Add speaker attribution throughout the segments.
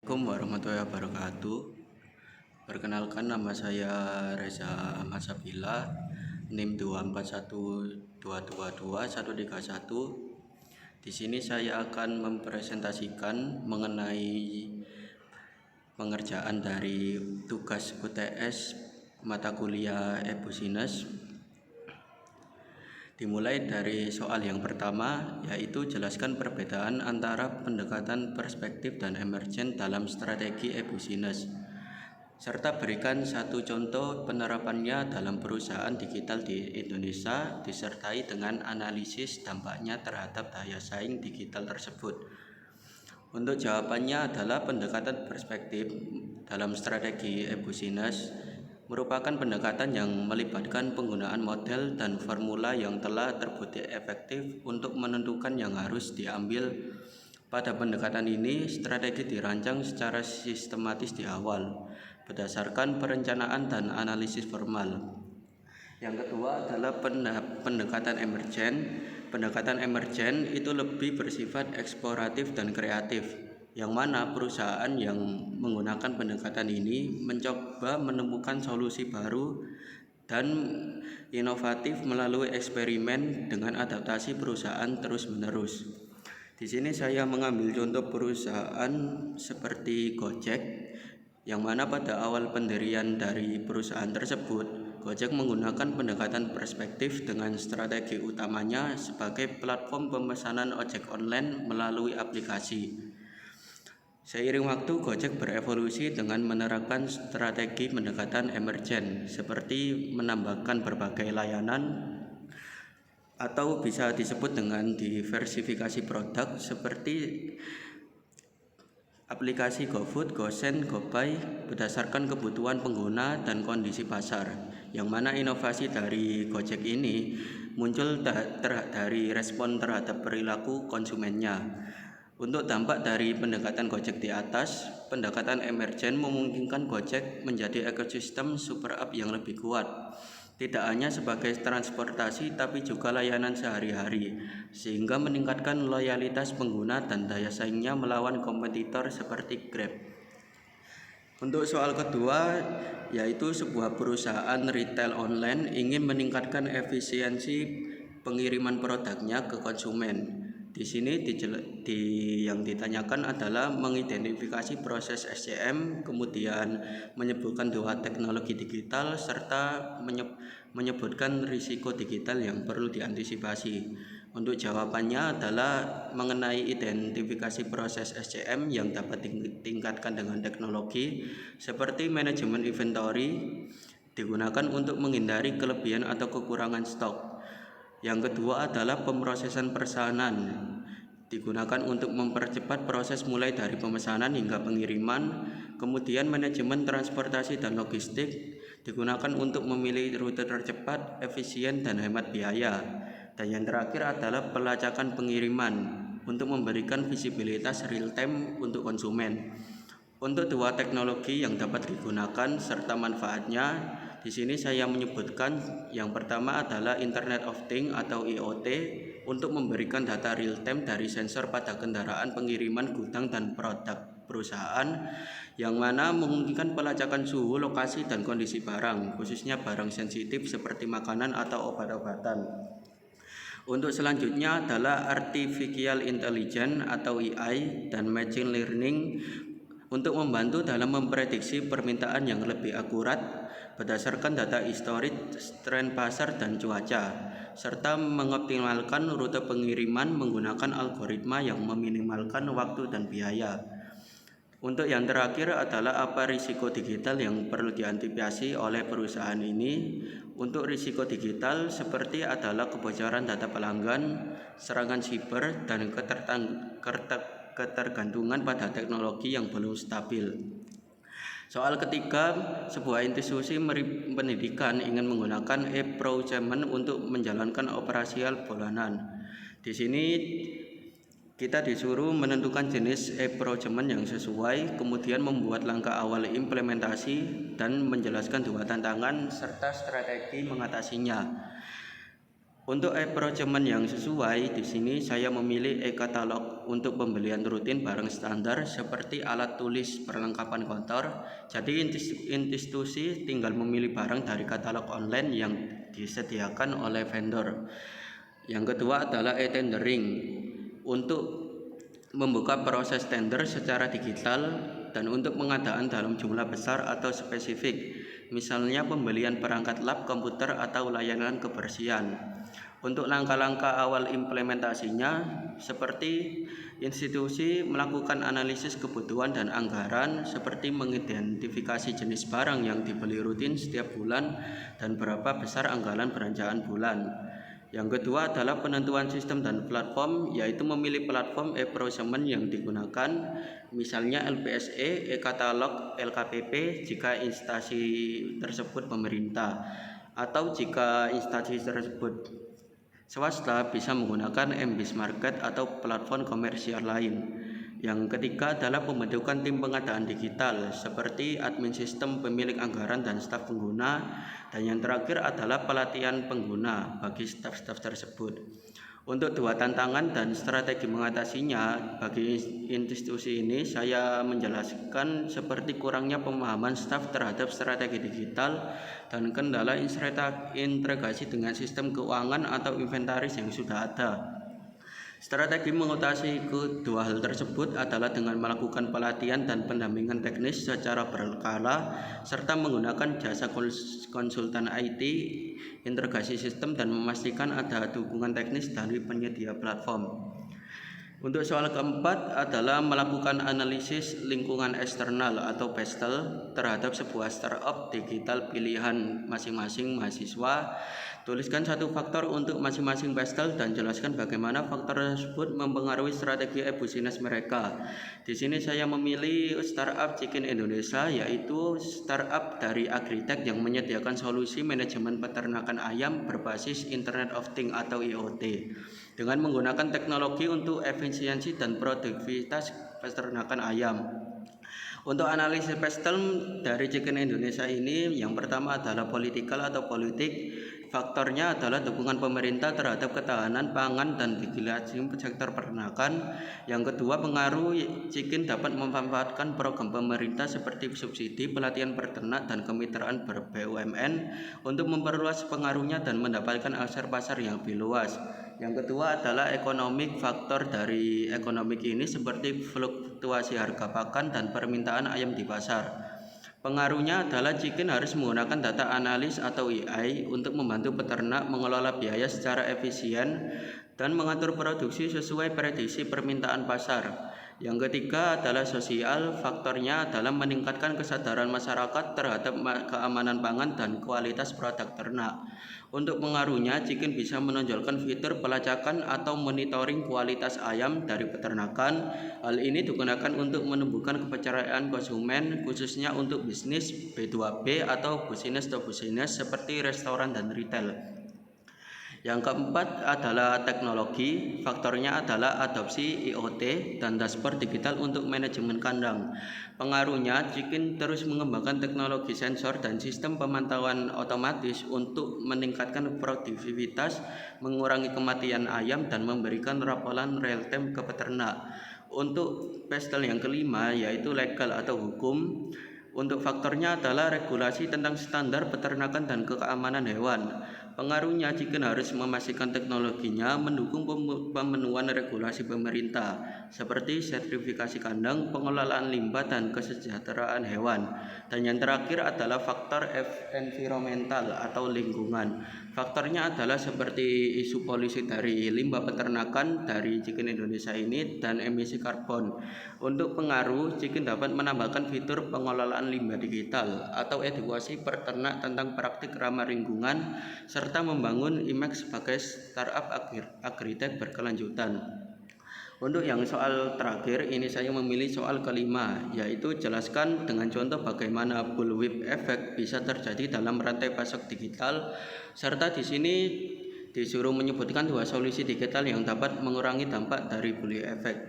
Speaker 1: Assalamualaikum warahmatullahi wabarakatuh. Perkenalkan, nama saya Reza Ahmad Sabila, NIM 241222131. Di sini saya akan mempresentasikan mengenai pengerjaan dari tugas UTS mata kuliah e-Business. Dimulai dari soal yang pertama, yaitu jelaskan perbedaan antara pendekatan perspektif dan emergen dalam strategi e-Business, serta berikan satu contoh penerapannya dalam perusahaan digital di Indonesia, disertai dengan analisis dampaknya terhadap daya saing digital tersebut. Untuk jawabannya adalah pendekatan perspektif dalam strategi e-Business merupakan pendekatan yang melibatkan penggunaan model dan formula yang telah terbukti efektif untuk menentukan yang harus diambil. Pada pendekatan ini, strategi dirancang secara sistematis di awal, berdasarkan perencanaan dan analisis formal. Yang kedua adalah pendekatan emergen. Pendekatan emergen itu lebih bersifat eksploratif dan kreatif, yang mana perusahaan yang menggunakan pendekatan ini mencoba menemukan solusi baru dan inovatif melalui eksperimen dengan adaptasi perusahaan terus-menerus. Di sini saya mengambil contoh perusahaan seperti Gojek, yang mana pada awal pendirian dari perusahaan tersebut, Gojek menggunakan pendekatan perspektif dengan strategi utamanya sebagai platform pemesanan ojek online melalui aplikasi. Seiring waktu, Gojek berevolusi dengan menerapkan strategi pendekatan emergen, seperti menambahkan berbagai layanan atau bisa disebut dengan diversifikasi produk seperti aplikasi GoFood, GoSend, GoBuy berdasarkan kebutuhan pengguna dan kondisi pasar, yang mana inovasi dari Gojek ini muncul dari respon terhadap perilaku konsumennya. Untuk dampak dari pendekatan Gojek di atas, pendekatan emergen memungkinkan Gojek menjadi ekosistem super app yang lebih kuat, tidak hanya sebagai transportasi tapi juga layanan sehari-hari, sehingga meningkatkan loyalitas pengguna dan daya saingnya melawan kompetitor seperti Grab. Untuk soal kedua, yaitu sebuah perusahaan retail online ingin meningkatkan efisiensi pengiriman produknya ke konsumen. Di sini yang ditanyakan adalah mengidentifikasi proses SCM, kemudian menyebutkan dua teknologi digital, serta menyebutkan risiko digital yang perlu diantisipasi. Untuk jawabannya adalah mengenai identifikasi proses SCM yang dapat ditingkatkan dengan teknologi seperti manajemen inventory, digunakan untuk menghindari kelebihan atau kekurangan stok. Yang kedua adalah pemrosesan pesanan, digunakan untuk mempercepat proses mulai dari pemesanan hingga pengiriman. Kemudian manajemen transportasi dan logistik, digunakan untuk memilih rute tercepat, efisien, dan hemat biaya. Dan yang terakhir adalah pelacakan pengiriman untuk memberikan visibilitas real time untuk konsumen. Untuk dua teknologi yang dapat digunakan serta manfaatnya, di sini saya menyebutkan yang pertama adalah Internet of Things atau IoT untuk memberikan data real time dari sensor pada kendaraan, pengiriman, gudang, dan produk perusahaan, yang mana memungkinkan pelacakan suhu, lokasi, dan kondisi barang, khususnya barang sensitif seperti makanan atau obat-obatan. Untuk selanjutnya adalah Artificial Intelligence atau AI dan Machine Learning untuk membantu dalam memprediksi permintaan yang lebih akurat berdasarkan data historis, tren pasar, dan cuaca, serta mengoptimalkan rute pengiriman menggunakan algoritma yang meminimalkan waktu dan biaya. Untuk yang terakhir adalah apa risiko digital yang perlu diantisipasi oleh perusahaan ini. Untuk risiko digital seperti adalah kebocoran data pelanggan, serangan siber, dan ketergantungan pada teknologi yang belum stabil. Soal ketiga, sebuah institusi pendidikan ingin menggunakan e-procurement untuk menjalankan operasial bulanan. Di sini kita disuruh menentukan jenis e-procurement yang sesuai, kemudian membuat langkah awal implementasi dan menjelaskan dua tantangan serta strategi mengatasinya. Untuk approachment yang sesuai, di sini saya memilih e-katalog untuk pembelian rutin barang standar seperti alat tulis perlengkapan kantor. Jadi institusi tinggal memilih barang dari katalog online yang disediakan oleh vendor. Yang kedua adalah e-tendering untuk membuka proses tender secara digital dan untuk pengadaan dalam jumlah besar atau spesifik, misalnya pembelian perangkat lab komputer atau layanan kebersihan. Untuk langkah-langkah awal implementasinya, seperti institusi melakukan analisis kebutuhan dan anggaran, seperti mengidentifikasi jenis barang yang dibeli rutin setiap bulan dan berapa besar anggaran belanjaan bulan. Yang kedua adalah penentuan sistem dan platform, yaitu memilih platform e-procurement yang digunakan, misalnya LPSE, e-katalog, LKPP jika instansi tersebut pemerintah, atau jika instansi tersebut swasta bisa menggunakan MBIS Market atau platform komersial lain. Yang ketiga adalah pembentukan tim pengadaan digital seperti admin sistem, pemilik anggaran, dan staf pengguna. Dan yang terakhir adalah pelatihan pengguna bagi staf-staf tersebut. Untuk dua tantangan dan strategi mengatasinya bagi institusi ini, saya menjelaskan seperti kurangnya pemahaman staf terhadap strategi digital dan kendala integrasi dengan sistem keuangan atau inventaris yang sudah ada. Strategi mengatasi kedua hal tersebut adalah dengan melakukan pelatihan dan pendampingan teknis secara berkala serta menggunakan jasa konsultan IT, integrasi sistem, dan memastikan ada dukungan teknis dari penyedia platform. Untuk soal keempat adalah melakukan analisis lingkungan eksternal atau PESTEL terhadap sebuah startup digital pilihan masing-masing mahasiswa. Tuliskan satu faktor untuk masing-masing PESTEL dan jelaskan bagaimana faktor tersebut mempengaruhi strategi e-bisnis mereka. Di sini saya memilih startup Chicken Indonesia, yaitu startup dari agritech yang menyediakan solusi manajemen peternakan ayam berbasis Internet of Things atau IoT dengan menggunakan teknologi untuk efisiensi dan produktivitas peternakan ayam. Untuk analisis PESTEL dari Chicken Indonesia ini, yang pertama adalah politikal atau politik. Faktornya adalah dukungan pemerintah terhadap ketahanan pangan dan regulasi sektor peternakan. Yang kedua, pengaruh Chicken dapat memanfaatkan program pemerintah seperti subsidi, pelatihan peternak, dan kemitraan BUMN untuk memperluas pengaruhnya dan mendapatkan akses pasar yang lebih luas. Yang kedua adalah ekonomik. Faktor dari ekonomik ini seperti fluktuasi harga pakan dan permintaan ayam di pasar. Pengaruhnya adalah Chicken harus menggunakan data analis atau AI untuk membantu peternak mengelola biaya secara efisien dan mengatur produksi sesuai prediksi permintaan pasar. Yang ketiga adalah sosial. Faktornya adalah meningkatkan kesadaran masyarakat terhadap keamanan pangan dan kualitas produk ternak. Untuk pengaruhnya, Chicken bisa menonjolkan fitur pelacakan atau monitoring kualitas ayam dari peternakan. Hal ini digunakan untuk menumbuhkan kepercayaan konsumen, khususnya untuk bisnis B2B atau business to business seperti restoran dan retail. Yang keempat adalah teknologi. Faktornya adalah adopsi IoT dan dashboard digital untuk manajemen kandang. Pengaruhnya, Chicken terus mengembangkan teknologi sensor dan sistem pemantauan otomatis untuk meningkatkan produktivitas, mengurangi kematian ayam, dan memberikan laporan real time ke peternak. Untuk PESTEL yang kelima, yaitu legal atau hukum. Untuk faktornya adalah regulasi tentang standar peternakan dan keamanan hewan. Pengaruhnya, Chicken harus memastikan teknologinya mendukung pemenuhan regulasi pemerintah seperti sertifikasi kandang, pengelolaan limbah, dan kesejahteraan hewan. Dan yang terakhir adalah faktor environmental atau lingkungan. Faktornya adalah seperti isu polusi dari limbah peternakan dari Chicken Indonesia ini dan emisi karbon. Untuk pengaruh, Chicken dapat menambahkan fitur pengelolaan limbah digital atau edukasi peternak tentang praktik ramah lingkungan serta membangun image sebagai startup agritech berkelanjutan. Untuk yang soal terakhir ini saya memilih soal kelima, yaitu jelaskan dengan contoh bagaimana bullwhip effect bisa terjadi dalam rantai pasok digital, serta di sini disuruh menyebutkan dua solusi digital yang dapat mengurangi dampak dari bullwhip effect.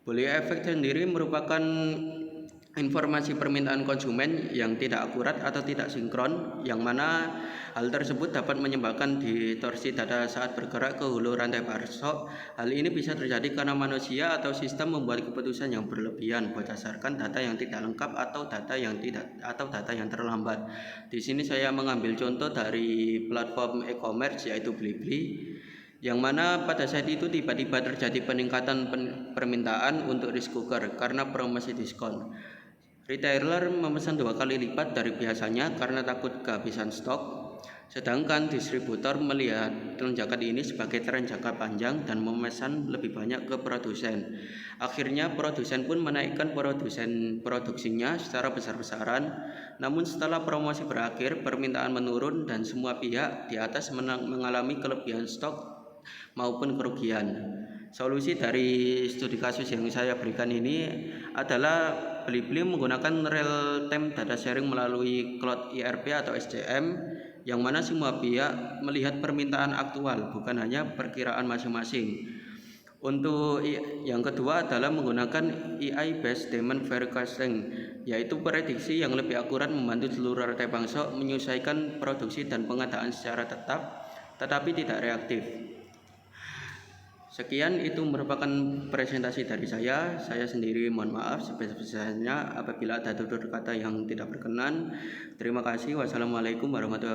Speaker 1: Bullwhip effect sendiri merupakan informasi permintaan konsumen yang tidak akurat atau tidak sinkron, yang mana hal tersebut dapat menyebabkan distorsi data saat bergerak ke hulu rantai pasok. Hal ini bisa terjadi karena manusia atau sistem membuat keputusan yang berlebihan berdasarkan data yang tidak lengkap atau data yang terlambat. Di sini saya mengambil contoh dari platform e-commerce yaitu Blibli, yang mana pada saat itu tiba-tiba terjadi peningkatan permintaan untuk rice cooker karena promosi diskon. Retailer memesan 2 kali lipat dari biasanya karena takut kehabisan stok, sedangkan distributor melihat lonjakan ini sebagai tren jangka panjang dan memesan lebih banyak ke produsen. Akhirnya produsen pun menaikkan produksinya secara besar-besaran. Namun setelah promosi berakhir, permintaan menurun dan semua pihak di atas mengalami kelebihan stok maupun kerugian. Solusi dari studi kasus yang saya berikan ini adalah Blibli menggunakan real-time data sharing melalui cloud ERP atau SCM, yang mana semua pihak melihat permintaan aktual, bukan hanya perkiraan masing-masing. Untuk yang kedua adalah menggunakan AI based demand forecasting, yaitu prediksi yang lebih akurat membantu seluruh rantai pasok menyesuaikan produksi dan pengadaan secara tetap, tetapi tidak reaktif. Sekian, itu merupakan presentasi dari saya. Saya sendiri mohon maaf sebesar-besarnya apabila ada tutur kata yang tidak berkenan. Terima kasih. Wassalamualaikum warahmatullahi wabarakatuh.